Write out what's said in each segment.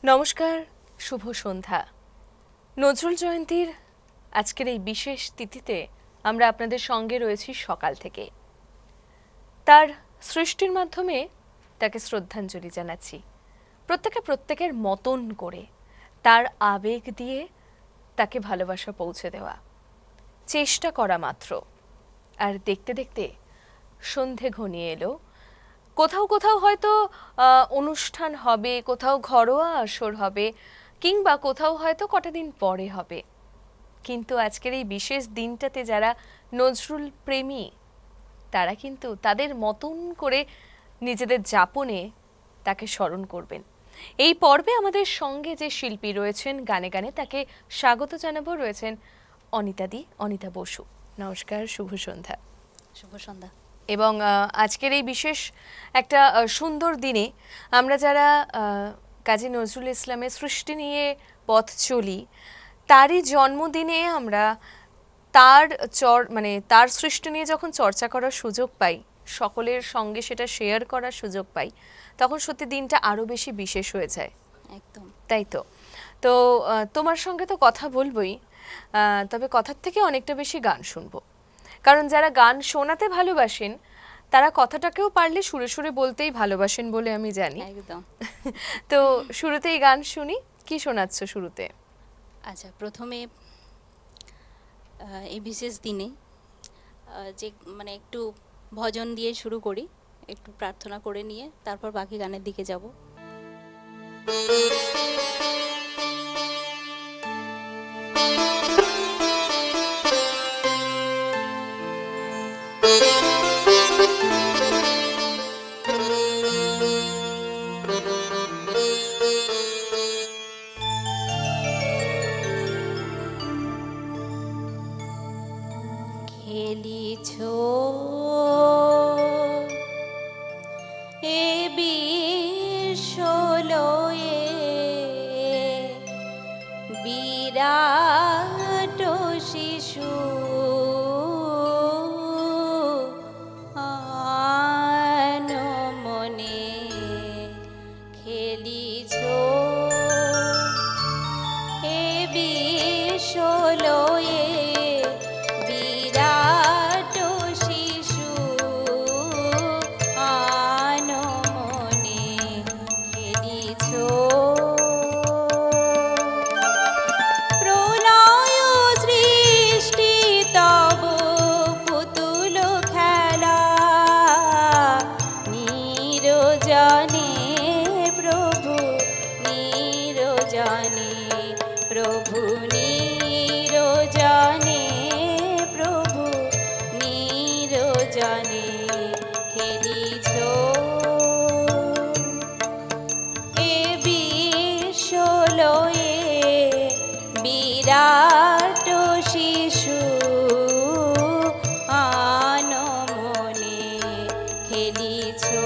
নমস্কার, শুভ সন্ধ্যা। নজরুল জয়ন্তীর আজকের এই বিশেষ তিথিতে আমরা আপনাদের সঙ্গে রয়েছি সকাল থেকে। তার সৃষ্টির মাধ্যমে তাকে শ্রদ্ধাঞ্জলি জানাচ্ছি, প্রত্যেকের মতন করে তার আবেগ দিয়ে তাকে ভালোবাসা পৌঁছে দেওয়া, চেষ্টা করা মাত্র। আর দেখতে দেখতে সন্ধে ঘনিয়ে এলো। কোথাও কোথাও হয়তো অনুষ্ঠান হবে, কোথাও ঘরোয়া আসর হবে, কিংবা কোথাও হয়তো কটা দিন পরে হবে। কিন্তু আজকের এই বিশেষ দিনটাতে যারা নজরুল প্রেমী তারা কিন্তু তাদের মতন করে নিজেদের যাপনে তাকে স্মরণ করবেন। এই পর্বে আমাদের সঙ্গে যে শিল্পী রয়েছেন গানে গানে তাকে স্বাগত জানাবো। রয়েছেন অনিতা বসু। নমস্কার, শুভ সন্ধ্যা। শুভ সন্ধ্যা। এবং আজকের এই বিশেষ একটা সুন্দর দিনে আমরা যারা কাজী নজরুল ইসলামের সৃষ্টি নিয়ে পথ চলি, তারই জন্মদিনে আমরা তার সৃষ্টি নিয়ে যখন চর্চা করার সুযোগ পাই, সকলের সঙ্গে সেটা শেয়ার করার সুযোগ পাই, তখন সত্যি দিনটা আরো বেশি বিশেষ হয়ে যায়। একদম তাই তো। তো তোমার সঙ্গে তো কথা বলবোই, তবে কথার থেকে অনেকটা বেশি গান শুনবো। কারণ যারা গান শোনাতে ভালোবাসেন তারা কথাটাকেও পারলে সুরে সুরে বলতেই ভালোবাসেন বলে আমি জানি। একদম। তো শুরুতেই গান শুনি। কি শোনাচ্ছ শুরুতে? আচ্ছা, প্রথমে এই বিশেষ দিনে যে একটু ভজন দিয়ে শুরু করি, একটু প্রার্থনা করে নিয়ে তারপর বাকি গানের দিকে যাব। খেলিছো এ বিশ্বলয়ে বিরাট শিশু আনমনে খেলিছো এ বিশ্বলয়ে বিরাট শিশু আনমনে খেলিছো প্রলয় সৃষ্টি তব পুতুল খেলা নিরজনে প্রভু নিরজনে প্রভু নিরজনে প্রভু নিরজনে খেলিছো এ বিশ্বলয়ে বিরাট শিশু আনমনে খেলিছো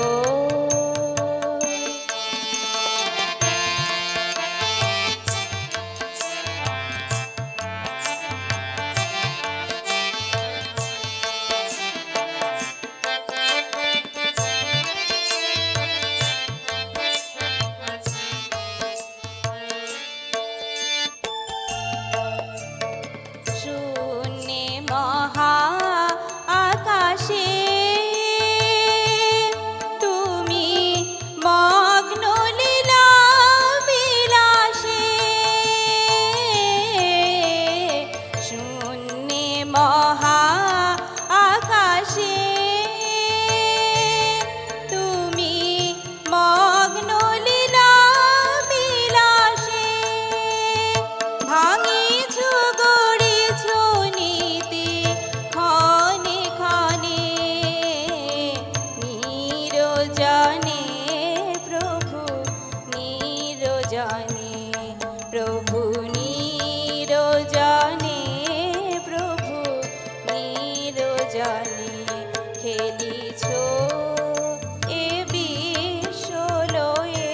শূন্যে মহা আকাশে তুমি মগ্ন লীলা বিলাসে শূন্যে মহা আকাশে তুমি মগ্ন লীলা বিলাসে ভাঙিছো গড়িছো নীতি ক্ষণে ক্ষণে নিরজনে প্রভু নিরজনে প্রভু নিরজনে প্রভু নিরজনে খেলিছো এ বিশ্বলয়ে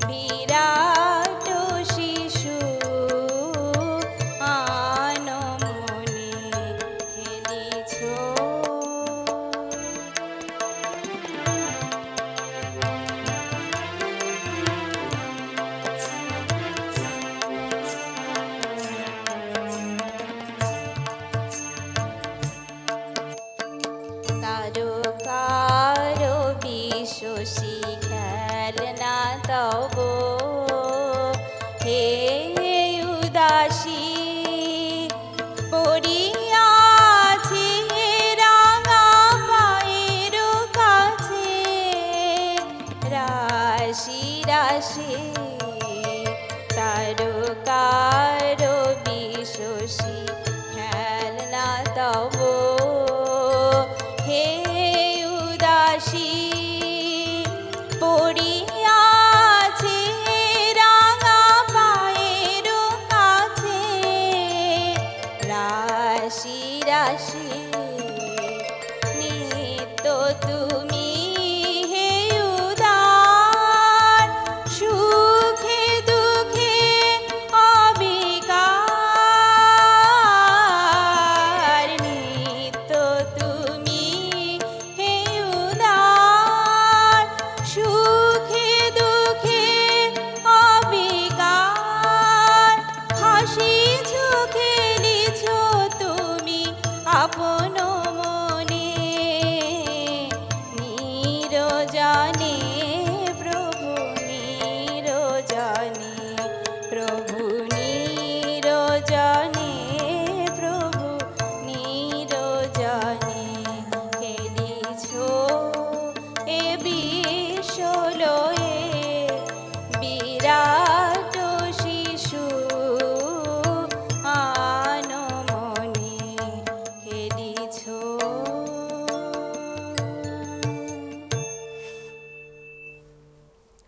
বিরাট শিশু আনমনে খেলিছো তারকার বিশ্বসী খেলনা তব হে উদাসী পড়িয়াছে রাঙা পায়ের কাছে রাশি রাশি নিত্য তুমি হে উদার সুখে দুঃখে অবিকার নিত্য তুমি হে উদার সুখে দুঃখে অবিকার হাসি খেলিছ তুমি আপন মনে নিরজনে প্রভু নিরজনে প্রভু নিরজনে প্রভু নিরজনে খেলিছ এ বিশ্বলয়ে বিরাট শিশু আনমনে খেলিছ।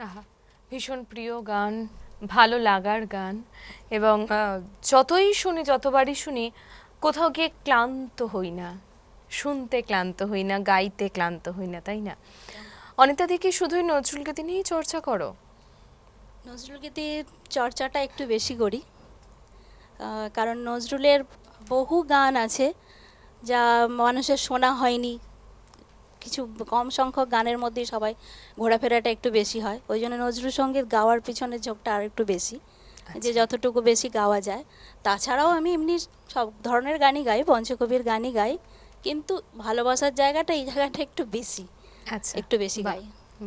আহা, ভীষণ প্রিয় গান, ভালো লাগার গান, এবং যতই শুনি, যতবারই শুনি, কোথাও গিয়ে ক্লান্ত হই না, শুনতে ক্লান্ত হই না, গাইতে ক্লান্ত হই না, তাই না? অনিতা দি, কি শুধুই নজরুলগীতি নিয়েই চর্চা করো? নজরুলগীতির চর্চাটা একটু বেশি করি, কারণ নজরুলের বহু গান আছে যা মানুষের শোনা হয়নি, কিছু কম সংখ্যক গানের মধ্যেই সবাই ঘোরাফেরাটা একটু বেশি হয়, ওই জন্য নজরুল সঙ্গীত গাওয়ার পিছনে ঝোঁকটা আর একটু বেশি, যে যতটুকু বেশি গাওয়া যায়। তাছাড়াও আমি এমনি সব ধরনের গানই গাই, পঞ্চকবির গানই গাই, কিন্তু ভালোবাসার জায়গাটা এই জায়গাটা একটু বেশি, আচ্ছা, একটু বেশি গাই।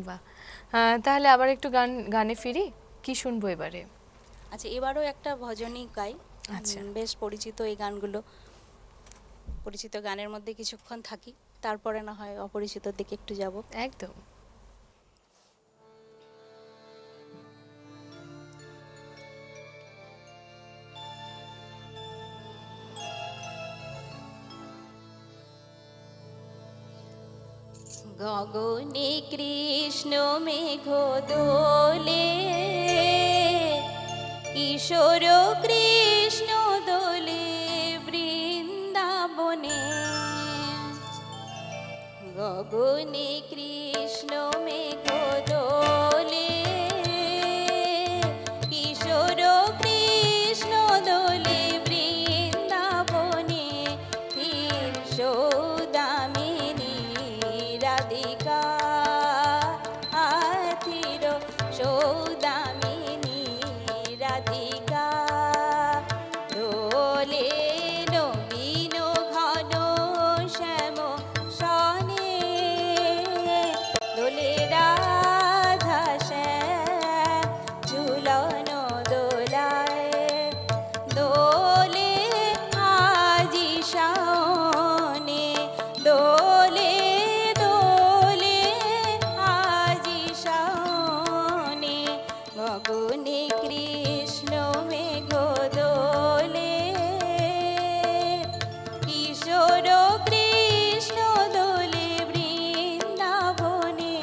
বাহ, তাহলে আবার একটু গানে ফিরি, কি শুনবো এবারে? আচ্ছা, এবারও একটা ভজনই গাই। আচ্ছা। বেশ পরিচিত এই গানগুলো, পরিচিত গানের মধ্যে কিছুক্ষণ থাকি, তারপরে না হয় অপরিচিতর দিকে একটু যাব। একদম। গগনে কৃষ্ণ মেঘ দোলে, কিশোর কৃষ্ণ দোলে বৃন্দাবনে। গগনে কৃষ্ণ মেঘ দোলে, কিশোর কৃষ্ণ দোলে বৃন্দাবনে। ধীর সৌদামিনী রাধিকা, ধীর সৌদামিনী রাধিকা, দোলে নবীন ঘন শ্যাম সনে, দোলে রাধা শ্যাম ঝুলন দোলায়, দোলে আজি শাওনে, দোলে দোলে আজি শাওনে। গগনে কৃষ্ণ মেঘ দোলে, কিশোর কৃষ্ণ দোলে বৃন্দাবনে।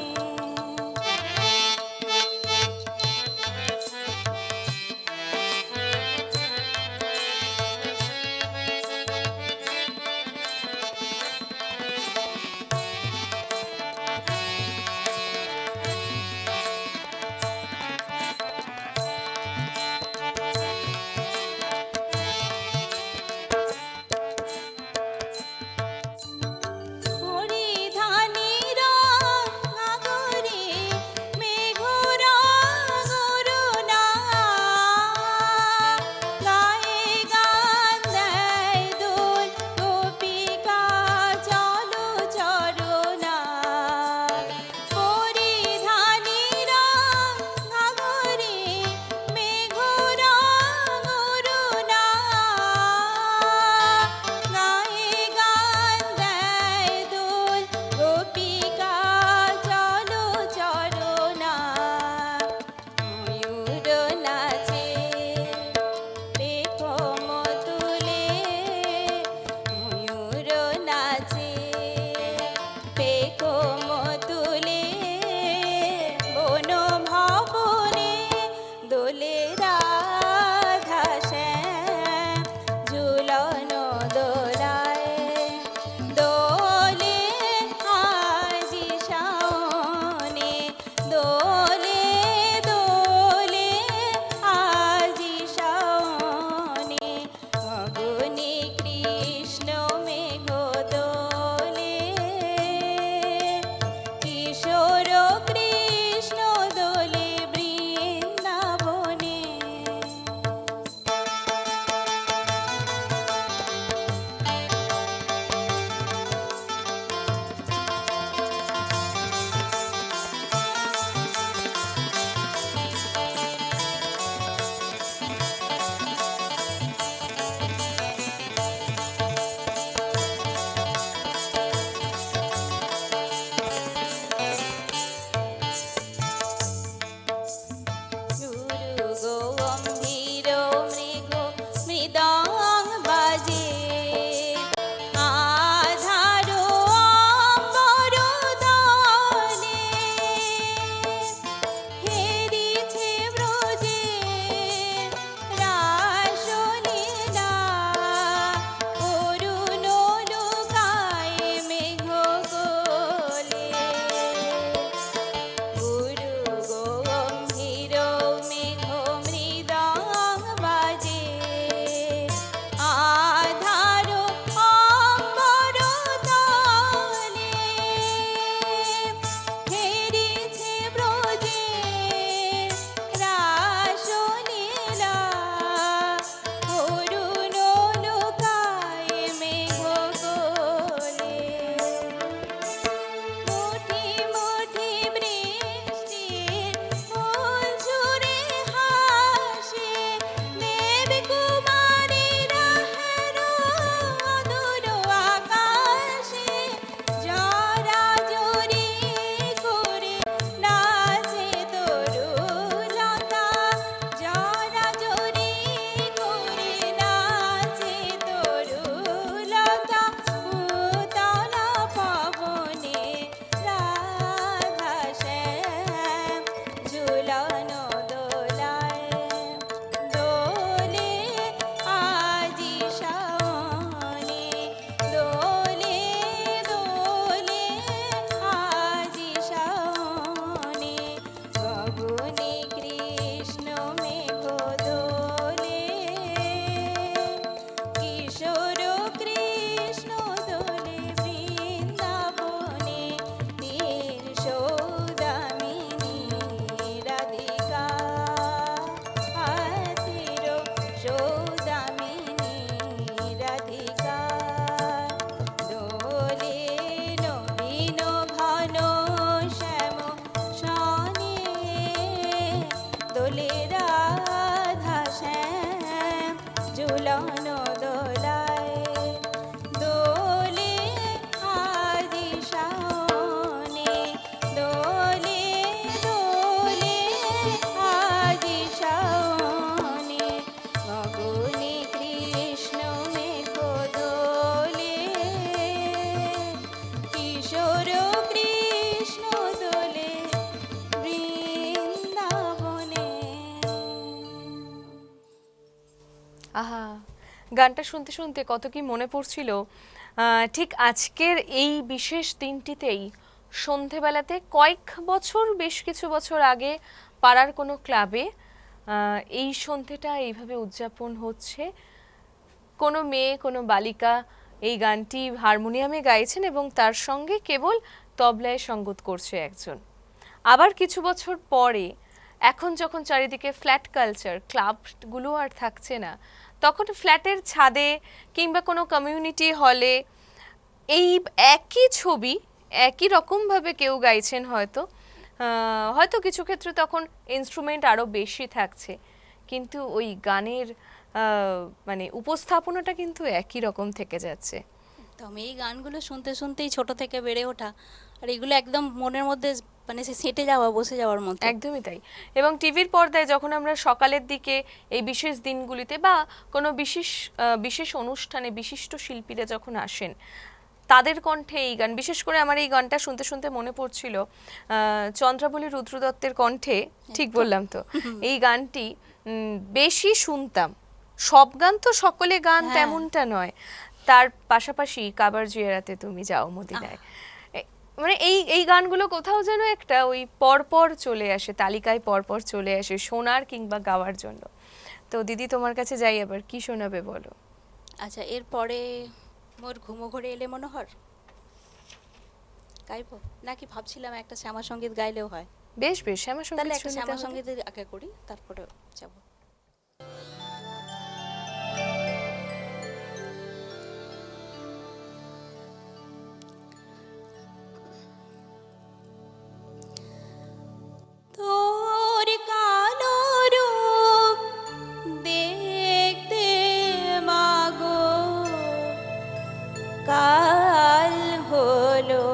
রাধা শ্যাম ঝুলন দোলায় দোলে আদি শাওনে দোলে দোলে আদি শাওনে গগনে কৃষ্ণ মেঘ দোলে কিশোর কৃষ্ণ দোলে বৃন্দাবনে। আহা, গানটা শুনতে শুনতে কত কি মনে পড়ছিল। ঠিক আজকের এই বিশেষ দিনটিতেই সন্ধেবেলাতে কয়েক বছর, বেশ কিছু বছর আগে পাড়ার কোনো ক্লাবে এই সন্ধেটা এইভাবে উদযাপন হচ্ছে। কোনো মেয়ে, কোনো বালিকা এই গানটি হারমোনিয়ামে গাইছেন এবং তার সঙ্গে কেবল তবলায় সঙ্গত করছে একজন। আবার কিছু বছর পরে এখন যখন চারিদিকে ফ্ল্যাট কালচার, ক্লাবগুলো আর থাকছে না, তখন ফ্ল্যাটের ছাদে কিংবা কোনো কমিউনিটি হলে এই একই ছবি একই রকমভাবে কেউ গাইছেন হয়তো। হয়তো কিছু ক্ষেত্রে তখন ইনস্ট্রুমেন্ট আরও বেশি থাকছে, কিন্তু ওই গানের মানে উপস্থাপনাটা কিন্তু একই রকম থেকে যাচ্ছে। তো আমি এই গানগুলো শুনতে শুনতেই ছোট থেকে বেড়ে ওঠা, আর এগুলো একদম মনের মধ্যে মানে সে সেঁটে যাওয়া, বসে যাওয়ার মতো। একদমই তাই। এবং টিভির পর্দায় যখন আমরা সকালের দিকে এই বিশেষ দিনগুলিতে বা কোনো বিশেষ অনুষ্ঠানে বিশিষ্ট শিল্পীরা যখন আসেন, তাদের কণ্ঠে এই গান, বিশেষ করে আমার এই গানটা শুনতে শুনতে মনে পড়ছিল চন্দ্রাবলী রুদ্র দত্তের কণ্ঠে, ঠিক বললাম তো? এই গানটি বেশি শুনতাম। সব গান তো সকলে গান তেমনটা নয়, তার পাশাপাশি কাবার জিয়ারাতে তুমি যাও মদিনায়, মানে এই গানগুলো কোথাও যেন একটা ওই পরপর চলে আসে, তালিকায় পরপর চলে আসে শোনার কিংবা গাওয়ার জন্য। তো দিদি, তোমার কাছে যাই, আবার কি শোনাবে বলো? আচ্ছা, এরপরে মোর ঘুমো ঘরে এলে মনোহর গাইবো, নাকি ভাবছিলাম একটা শ্যামা সঙ্গীত গাইলেও হয়? বেশ বেশ, শ্যামা তাহলে সঙ্গীত একটা শুনি শ্যামা তাহলে। সঙ্গীতের আগে করি, তারপরে যাব। তোর কালো রূপ দেখতে মাগো কাল হলো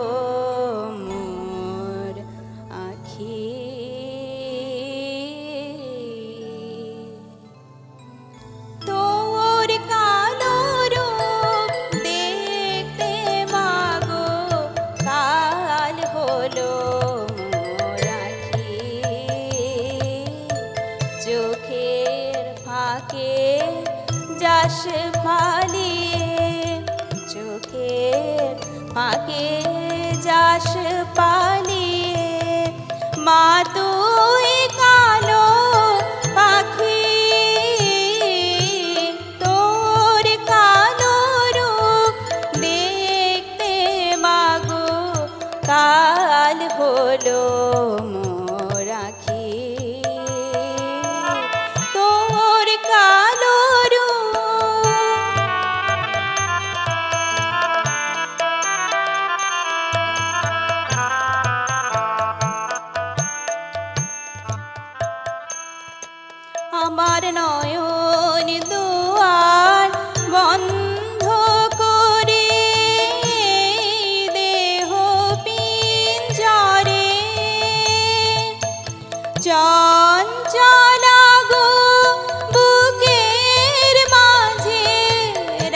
মোর আখি, তোর কালো রূপ দেখতে মাগো কাল হলো মোর আখি, চোখের ফাঁকে যাস পালিয়ে, চোখের ফাঁকে যাস পালিয়ে, মা তুই কালো পাখি, তোর কালো রূপ দেখতে মাগো কাল হলো মোর আখি, তোর কালো রূপ। আমার নয়ন দুয়ার বন্ধ করে দেহ পিঞ্জরে, চঞ্চলা গো বুকের মাঝে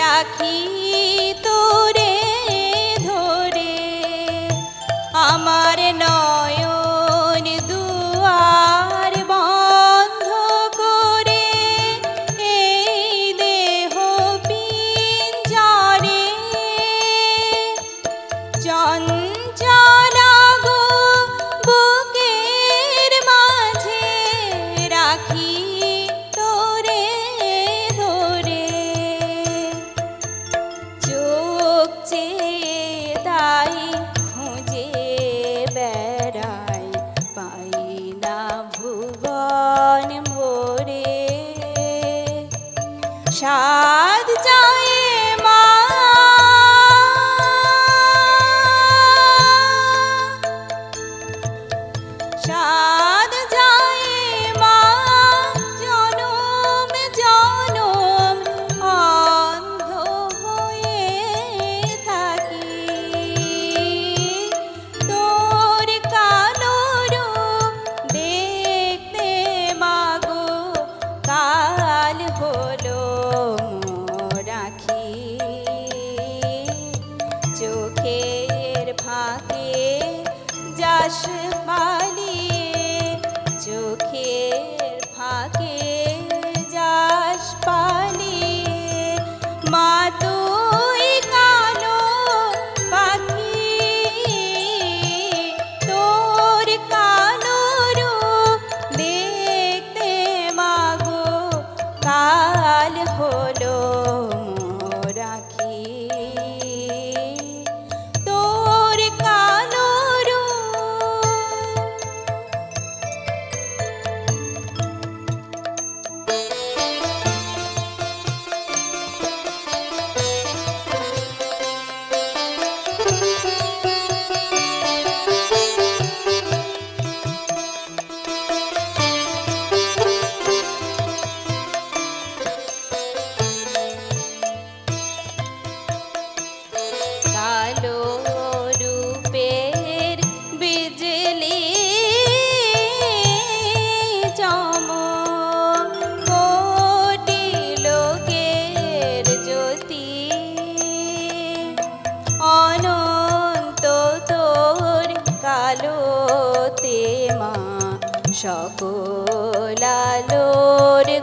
রাখি তোরে ধরে, আমার নয়ন দুয়ার বন্ধ করে এই দেহ পিঞ্জরে, চঞ্চলা গো বুকের মাঝে রাখি তোরে ধরে, চোখ চেয়ে তাই খুঁজে বেড়াই, পাই না ভুবন ভরে, সাধ চায় মা, সাধ যায় মা,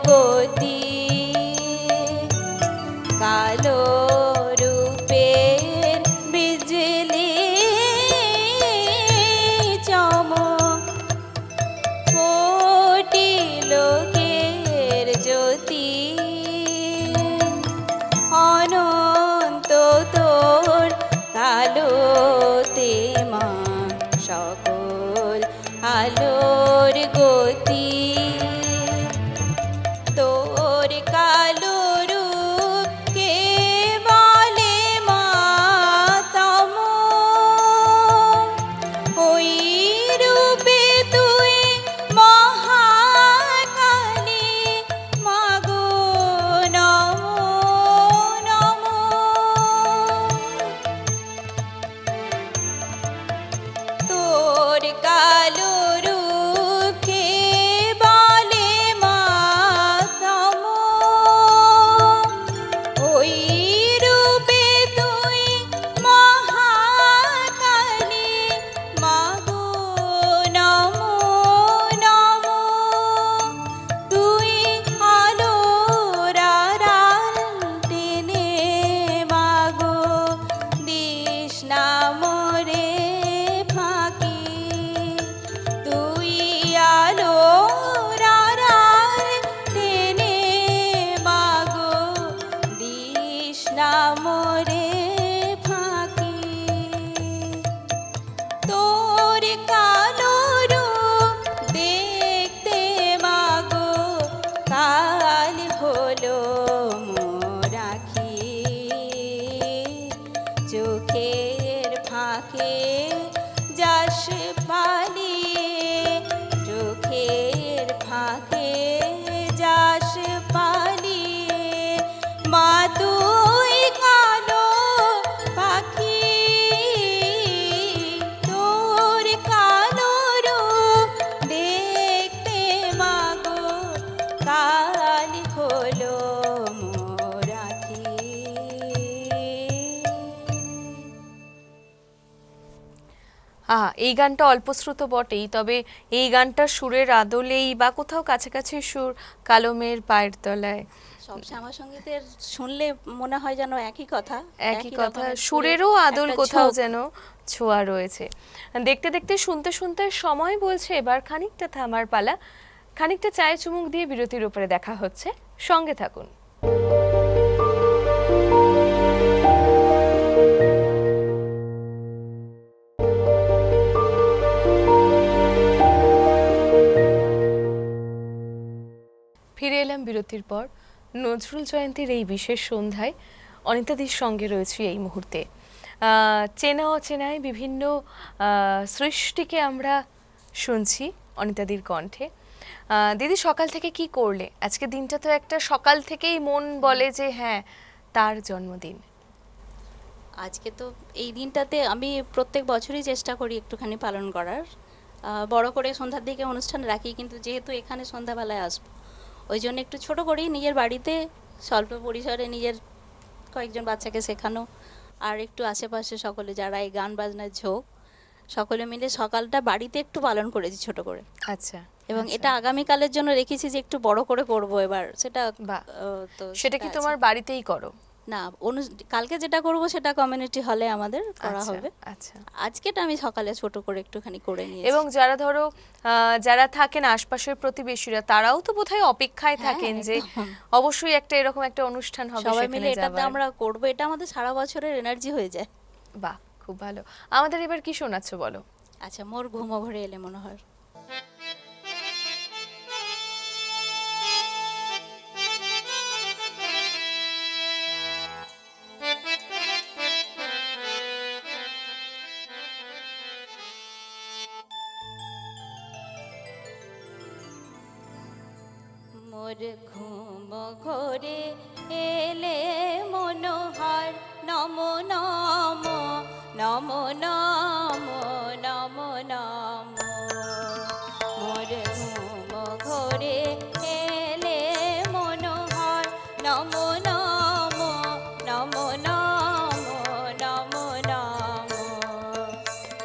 গতি কালো রূপের বিজলি চমক কোটি লোকের জ্যোতি অনন্ত তোর কালোতে মা সকল আলোর গতি তোর কালো রূপ কে বলে মা তম ওই রূপে তুই মহাকালী মাগো নমো নমো তোর কালো রূপকে বলে মা তম ওই রূপে তুই মহাকালী মাগো নমো নমো তুই আলোর আড়াল টেনে মাগো দিস না মোরে ফাঁকি তুই আলোর আড়াল টেনে মাগো দিস না মোরে ফাঁকি তোর কালো রূপ দেখতে মাগো কাল হলো মোর আঁখি চোখের ফাঁকে যাস পালিয়ে চোখের ফাঁকে যাস পালিয়ে মা তুই কালো পাখি তোর কালো রূপ দেখতে মাগো কাল হলো মোর আঁখি এই গানটা অল্পশ্রুত বটেই, তবে এই গানটার সুরের আদলেই বা কোথাও কাছাকাছি সুর কালমের পায়ের তলায় সব শ্যামাসঙ্গীতের শুনলে মনে হয় যেন একই কথা একই কথা, রকমের সুরেরও আদল একটা কোথাও ঝোঁক। যেন ছোঁয়া রয়েছে। দেখতে দেখতে শুনতে শুনতে সময় বলছে এবার খানিকটা থামার পালা। খানিকটা চায়ে চুমুক দিয়ে বিরতির উপরে দেখা হচ্ছে, সঙ্গে থাকুন। ফিরে এলাম বিরতির পর। নজরুল জয়ন্তীর এই বিশেষ সন্ধ্যায় অনিতাদির সঙ্গে রয়েছি এই মুহূর্তে। চেনা অচেনায় বিভিন্ন সৃষ্টিকে আমরা শুনছি অনিতাদির কণ্ঠে। দিদি, সকাল থেকে কি করলে? আজকে দিনটা তো একটা সকাল থেকেই মন বলে যে হ্যাঁ তার জন্মদিন। আজকে তো এই দিনটাতে আমি প্রত্যেক বছরই চেষ্টা করি একটুখানি পালন করার, বড় করে সন্ধ্যার দিকে অনুষ্ঠান রাখি, কিন্তু যেহেতু এখানে সন্ধ্যাবেলায় আসবো ওই জন্য একটু ছোট করেই নিজের বাড়িতে স্বল্প পরিসরে নিজের কয়েকজন বাচ্চাকে শেখানো আর একটু আশেপাশে সকলে যারা এই গান বাজনার ঝোঁক সকলে মিলে সকালটা বাড়িতে একটু পালন করেছি ছোট করে। আচ্ছা, এবং আচ্ছা। এটা আগামীকালের জন্য রেখেছি যে একটু বড় করে করব এবার সেটা। বাহ, তো সেটা কি আছে। তোমার বাড়িতেই করো? না, কালকে যেটা করব সেটা কমিউনিটি হলে আমাদের করা আচ্ছা, হবে। আচ্ছা। আজকেটা আমি সকালে ছোট করে একটুখানি করে নিয়েছি। এবং যারা ধরো যারা থাকেন আশপাশের প্রতিবেশীরা, তারাও তো বোধহয় অপেক্ষায় হ্যাঁ, থাকেন যে একদম। অবশ্যই একটা এরকম একটা অনুষ্ঠান হবে, সবাই সেখানে মিলে এটাতে যাবার। আমরা করব, এটা আমাদের সারা বছরের এনার্জি হয়ে যায়। বাহ, খুব ভালো। আমাদের এবার কি শোনাচ্ছ বলো? আচ্ছা, মোর ঘুমো ঘরে এলে মনে হয়। মোর ঘুম ঘরে এলে মনোহর নম নম নম নম নম নম। মোর ঘুম ঘরে এলে মনোহর নম নম নম নম নম নম।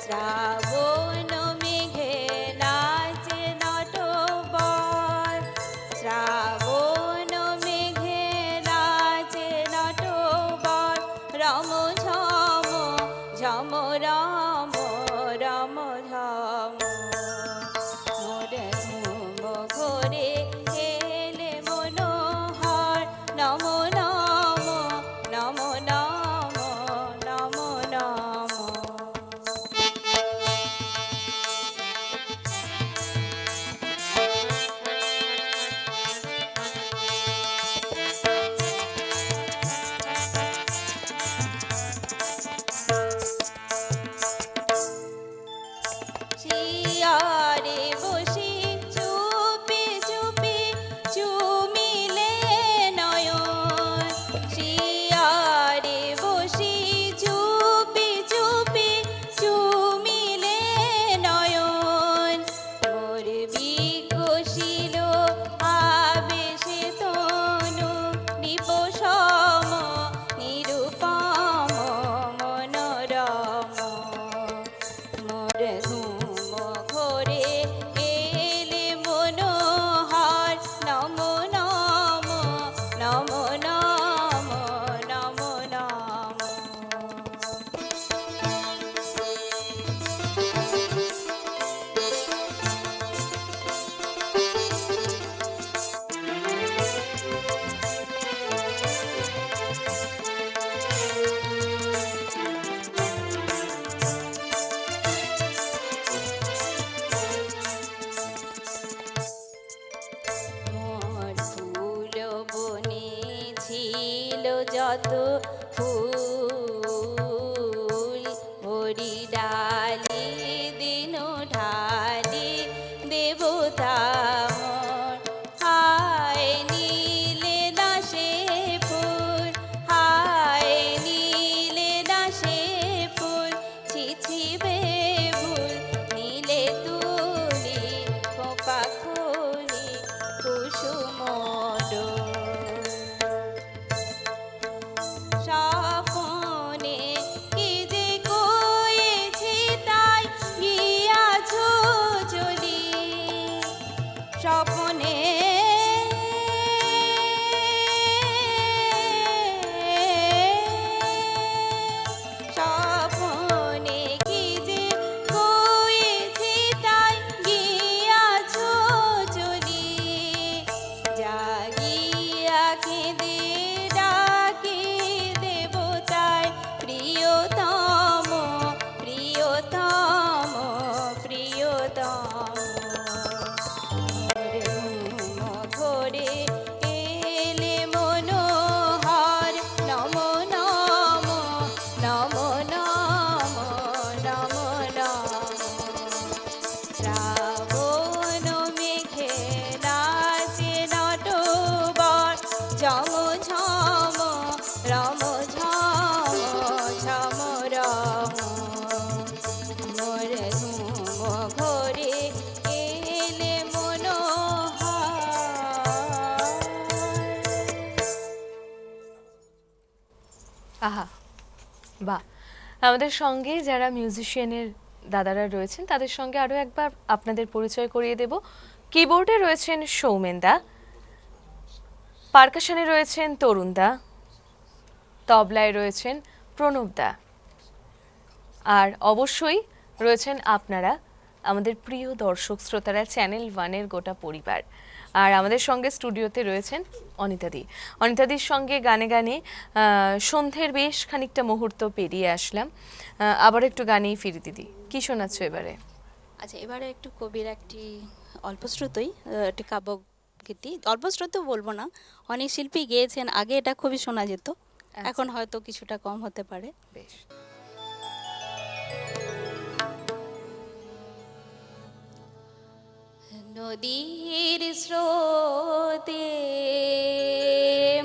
শ্রাবণ মেঘে নাচে নটবর শ্রাবণ কত ফুল হরি ডালি দিন ঢালি দেবতা মোর হায় নীলে দাসে ফুল হায় নীলে দাসে ফুল ছিছিবে ভুল নীলে তুলি খোপা খুলি কুসুম স্বপনে কি যে কয়েছি তাই গিয়াছো চলি স্বপনে স্বপনে কি যে কয়েছি তাই গিয়াছো চলি জাগিয়া কেঁদে ডাকি দেবতার প্রিয়তম প্রিয়তম প্রিয়তম ঘরে এলে মনোহর নম নম নম নম নম নম শ্রাবণ মেঘে নাচে নটবর ঝম ঝম রম ঝম ঝম রম মোর ধুম ঘরে এলে মনোহর। আহা, বাহ! আমাদের সঙ্গে যারা মিউজিশিয়ানের দাদারা রয়েছেন তাদের সঙ্গে আরও একবার আপনাদের পরিচয় করিয়ে দেব। কিবোর্ডে রয়েছেন সৌমেন দা, পারকাশনে রয়েছেন তরুণ দা, তবলায় রয়েছেন প্রণব দা, আর অবশ্যই রয়েছেন আপনারা আমাদের প্রিয় দর্শক শ্রোতারা, চ্যানেল ওয়ানের গোটা পরিবার। আর আমাদের সঙ্গে স্টুডিওতে রয়েছেন অনিতাদি। অনিতাদির সঙ্গে গানে গানে সন্ধ্যের বেশ খানিকটা মুহূর্ত পেরিয়ে আসলাম। আবার একটু গানেই ফিরি দিদি, কি শোনাচ্ছ এবারে? আচ্ছা, এবারে একটু কবির একটি অল্পশ্রুতই একটি কাব্যগীতি, অল্পশ্রুত বলবো না, অনেক শিল্পী গেয়েছেন আগে, এটা খুবই শোনা যেত, এখন হয়তো কিছুটা কম হতে পারে। বেশ। নদীর স্রোতে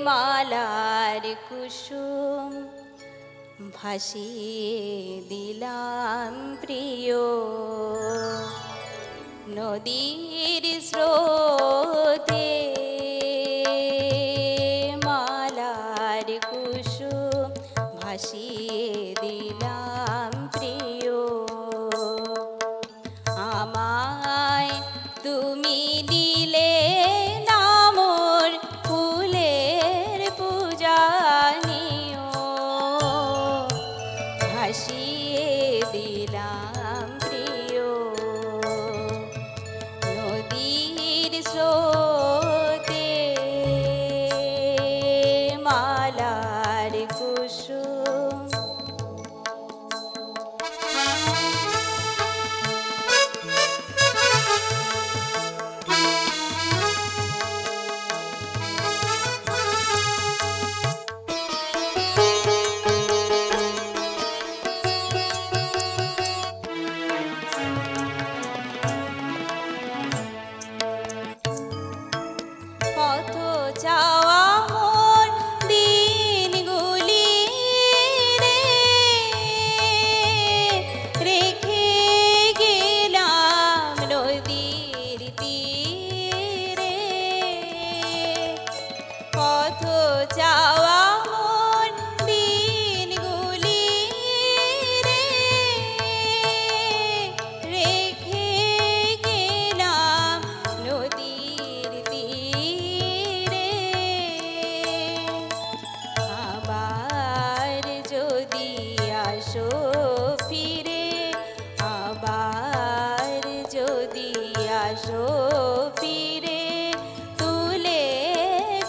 মালার কুসুম ভাসিয়ে দিলাম প্রিয় নদীর স্রোতে মালার কুসুম ভাসিয়ে দিলাম প্রিয় আমায় তুমি দিলে নামর ফুলের পূজা নিও ভাসিয়ে দিলাম প্রিয় নদীর স্রোতে মালার কুসুম। কত চাওয়া মোর দিনগুলি রে রেখে গেলাম নদীর তীরে কত চাওয়া মোর দিনগুলি রে রেখে গেলাম নদীর তীরে আবার যদি আসো ফিরে আবার যদি আসো ফিরে তুলে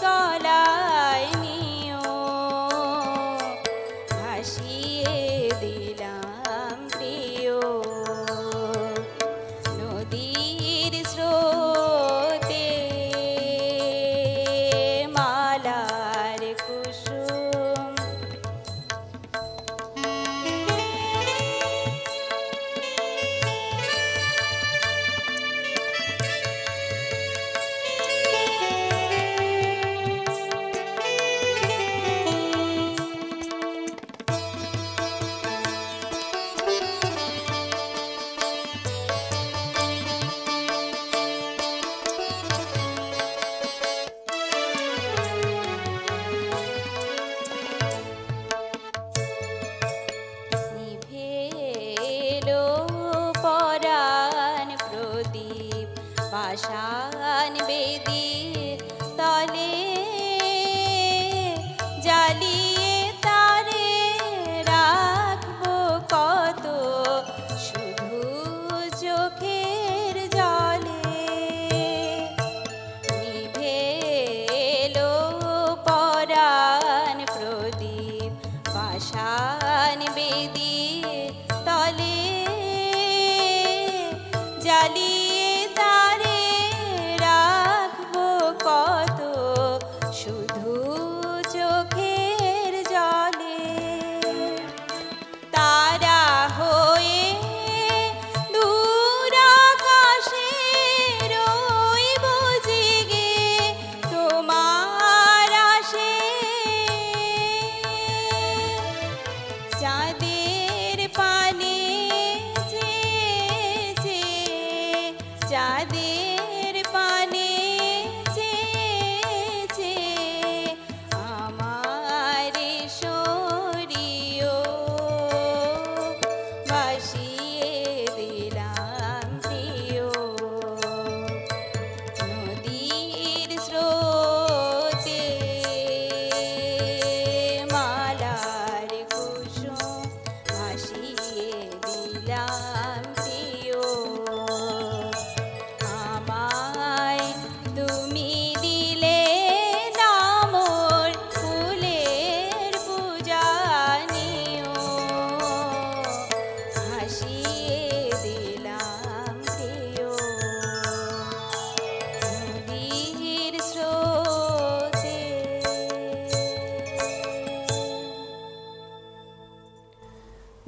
গলায় নিয়ে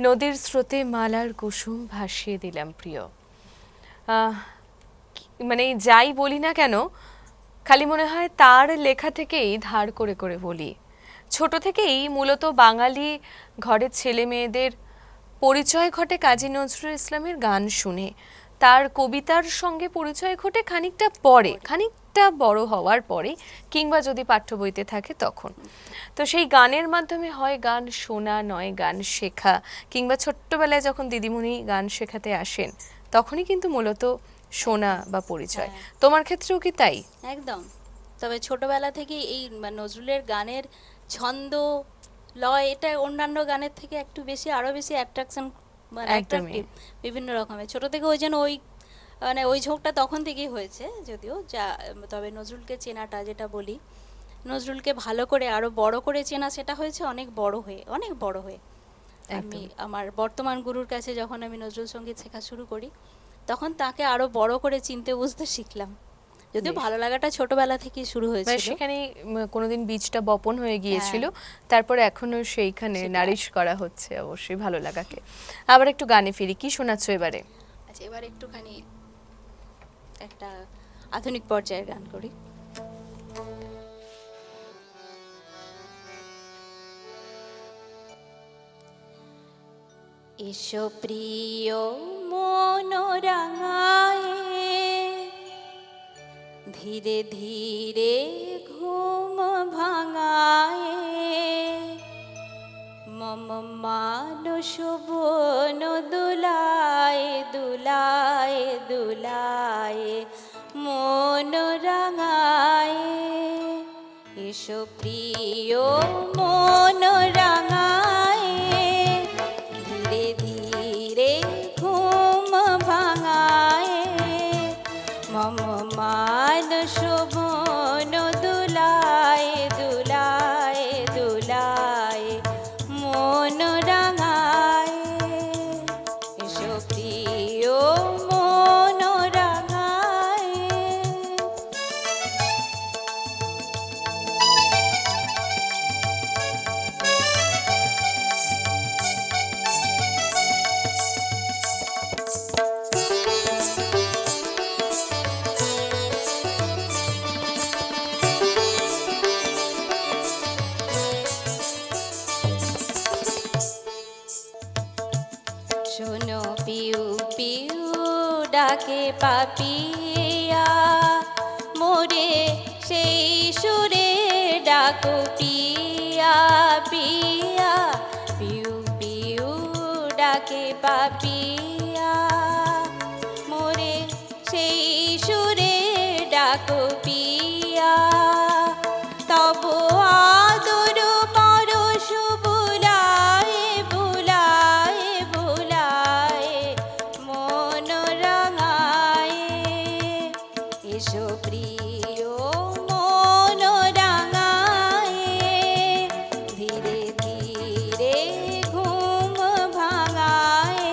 নদীর স্রোতে মালার কুসুম ভাসিয়ে দিলাম প্রিয়। মানে যাই বলি না কেন, খালি মনে হয় তার লেখা থেকেই ধার করে করে বলি। ছোট থেকেই মূলত বাঙালি ঘরের ছেলে মেয়েদের পরিচয় ঘটে কাজী নজরুল ইসলামের গান শুনে। তার কবিতার সঙ্গে পরিচয় ঘটে খানিকটা পরে, খানিকটা বড় হওয়ার পরে, কিংবা যদি পাঠ্য বইতে থাকে তখন। তো সেই গানের মাধ্যমে হয় গান শোনা, নয় গান শেখা, কিংবা ছোট্টবেলায় যখন দিদিমণি গান শেখাতে আসেন তখনই কিন্তু মূলত শোনা বা পরিচয়। তোমার ক্ষেত্রেও কি তাই? একদম। তবে ছোটবেলা থেকেই এই নজরুলের গানের ছন্দ, লয়, এটা অন্যান্য গানের থেকে একটু বেশি, আরো বেশি অ্যাট্রাকশন, অ্যাট্রাকটিভ বিভিন্ন রকমের। ছোট থেকে ওই জন্য ওই ঝোঁকটা তখন থেকেই হয়েছে যদিও। তবে নজরুলকে চেনাটা, যেটা বলি, নজরুলকে ভালো করে আরো বড় করে চেনা, সেটা হয়েছে অনেক বড় হয়ে। আমি আমার বর্তমান গুরুর কাছে যখন আমি নজরুল সঙ্গীত শেখা শুরু করি, তখন তাকে আরো বড় করে চিনতে বুঝতে শিখলাম। যদিও ভালো লাগাটা ছোটবেলা থেকেই শুরু হয়েছিল, সেখানে কোনোদিন বীজটা বপন হয়ে গিয়েছিল, তারপরে এখনো সেইখানে নারিশ করা হচ্ছে অবশ্যই ভালো লাগাকে। আবার একটু গানে ফিরি, কি শোনাচ্ছ এবারে? আচ্ছা, এবার একটুখানি একটা আধুনিক পর্যায়ের গান করি। এসো প্রিয় মন রাঙায়ে, ধীরে ধীরে ঘুম ভাঙায়ে, মম মানস বন দুলায় দুলায় দুলায় মন রাঙায়ে। এসো প্রিয় মন রাঙায়ে, ধীরে ধীরে ঘুম ভাঙায়ে, মম মানস বন দুলায় দুলায় দুলায় মন রাঙায়। এসো প্রিয় মন রাঙায়। শোনো পিউ পিউ ডাকে পাপিয়া, মোরে সেই সুরে ডাকো পিয়া পিয়া। পিউ পিউ ডাকে পাপিয়া, মোরে সেই সুরে ডাকো পিয়া। তব আদর পরশ বুলায় বুলায় বুলায় মন রাঙায়। এসো প্রিয় মন রাঙায়, ধীরে ধীরে ঘুম ভাঙায়,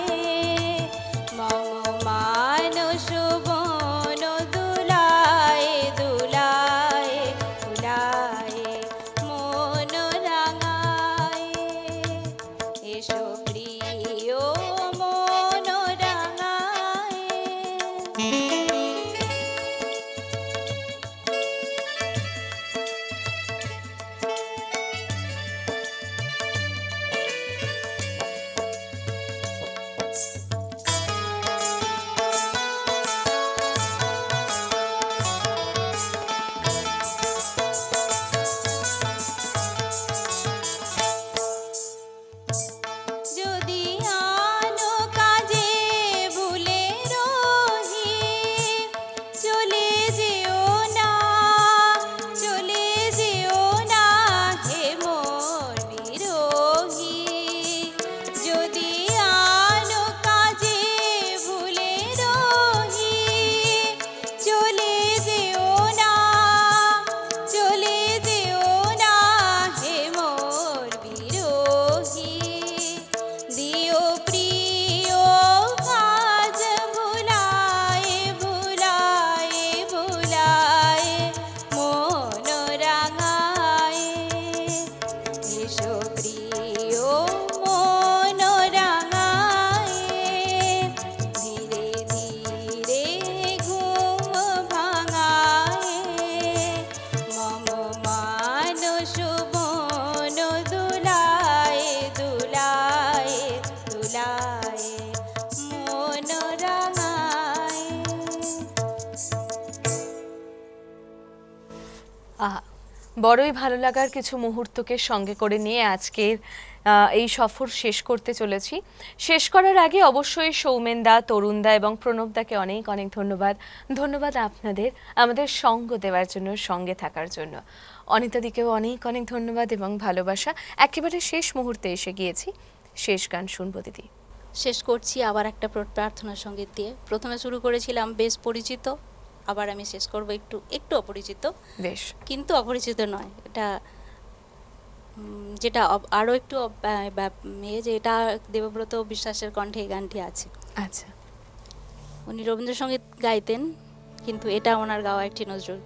বড়ই ভালো লাগার কিছু মুহূর্তকে সঙ্গে করে নিয়ে আজকের এই সফর শেষ করতে চলেছি। শেষ করার আগে অবশ্যই সৌমেনদা, তরুণদা এবং প্রণবদাকে অনেক অনেক ধন্যবাদ। ধন্যবাদ আপনাদের আমাদের সঙ্গ দেওয়ার জন্য, সঙ্গে থাকার জন্য। অনিতাদিকেও অনেক অনেক ধন্যবাদ এবং ভালোবাসা। একেবারে শেষ মুহূর্তে এসে গিয়েছি, শেষ গান শুনবো দিদি। শেষ করছি আবার একটা প্রার্থনা সঙ্গীত দিয়ে। প্রথমে শুরু করেছিলাম বেশ পরিচিত, আবার আমি শেষ করব একটু একটু অপরিচিত, বেশ, কিন্তু অপরিচিত নয়, এটা যেটা আরও একটু যে এটা দেবব্রত বিশ্বাসের কণ্ঠে এই গানটি আছে। আচ্ছা, উনি রবীন্দ্রসঙ্গীত গাইতেন, কিন্তু এটা ওনার গাওয়া একটি নজরুল।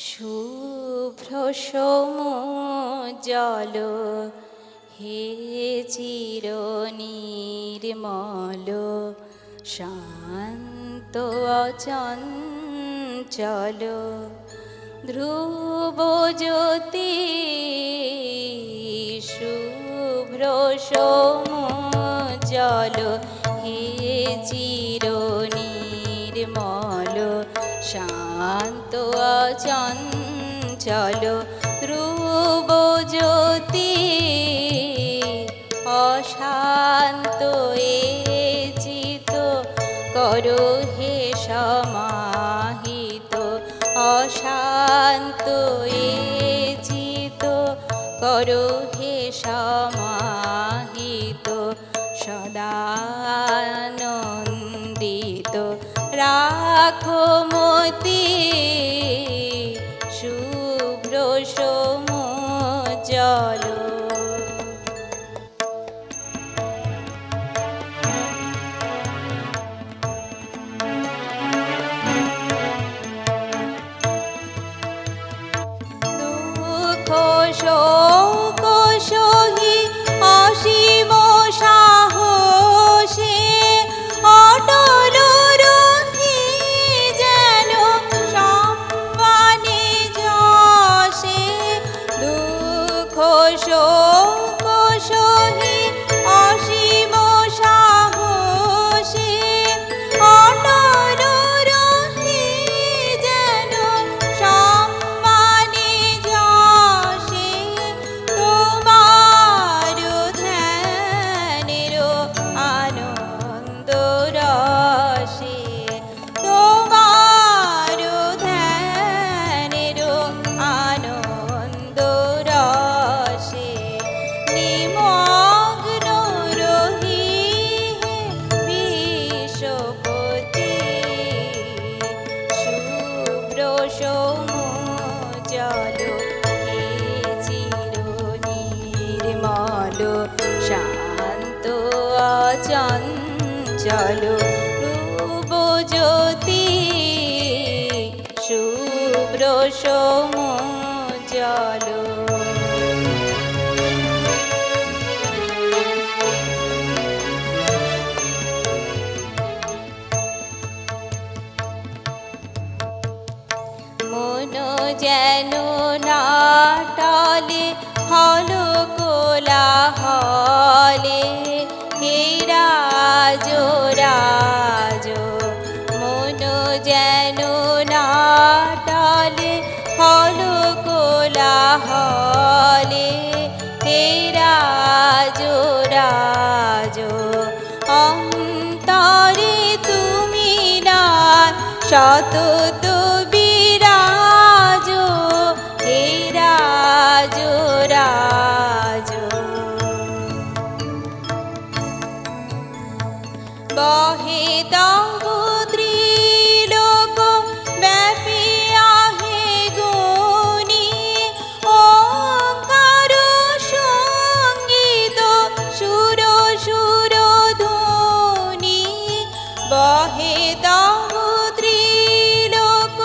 শুভ্র সমুজ্জ্বল হে চির নির্মল, শান্ত অচঞ্চল ধ্রুব জ্যোতি, শুভ্র সমুজ্জ্বল হে চির নির্মল, শান্ত অচঞ্চল ধ্রুব জ্যোতি, অশান্ত এ চিত করো হে সমাহিত, অশান্ত এ চিত করো হে সমাহিত, সদানন্দিত রাখো মতি, শুভ্র সমুজ্জ্বল। দুঃখ শোক সহি অসীম সাহসে, অটল রহি যেন সম্মানে যশে, দুঃখ শোক সহি অসীম সাহসে, অটল রহি যেন সম্মানে যশে, তোমার ধ্যানের আনন্দ রসে, তোমার ধ্যানের আনন্দ রসে, নিমগ্ন রহি হে বিশ্বপতি, শুভ্র সমুজ্জ্বল হে চির নির্মল, শান্ত অচঞ্চল ধ্রুব জ্যোতি, শুভ্র সমুজ্জ্বল। মন যেন নাটলে হল কোলাহলে, হে রাজ রাজ, মন যেন নাটলে হল কোলাহলে, হে রাজ রাজ, অন্তরে তুমি না সতত বিরাজ, হে রাজ রাজ, বহে তব ত্রিলোক ব্যাপিয়া হে গুণী, ওঙ্কার সঙ্গীত সুর সুর ধ্বনি, বহে তব ত্রিলোক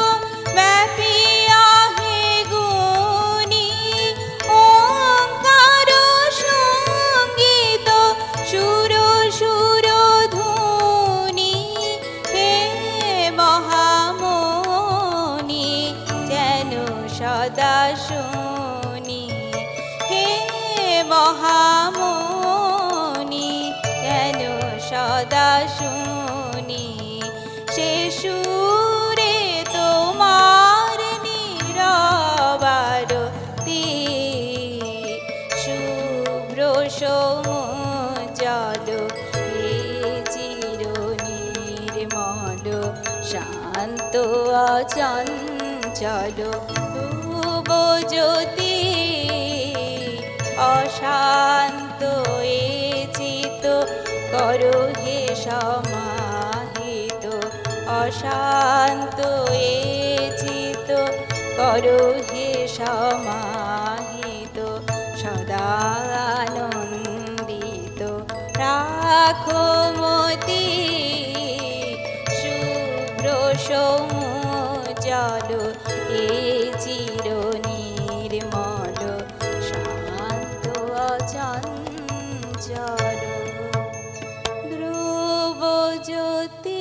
ব্যাপিয়া হে গুণী, ওঙ্কার সঙ্গীত সুর সুর ধ্বনি, সদা শুনি, সে সুরে তোমার নীরবারতি। শুভ্র সমুজ্জ্বল এ চির নির্মল, শান্ত অচঞ্চল ধ্রুব জ্যোতি। অশান্ত এ চিত করো হে সমাহিত, অশান্ত এ চিত করো হে সমাহিত। সদা আনন্দিত রাখো মতি, শুভ্র সমুজ্জ্বল এ চির নির্মল, শান্ত অচঞ্চল ধ্রুব জ্যোতি।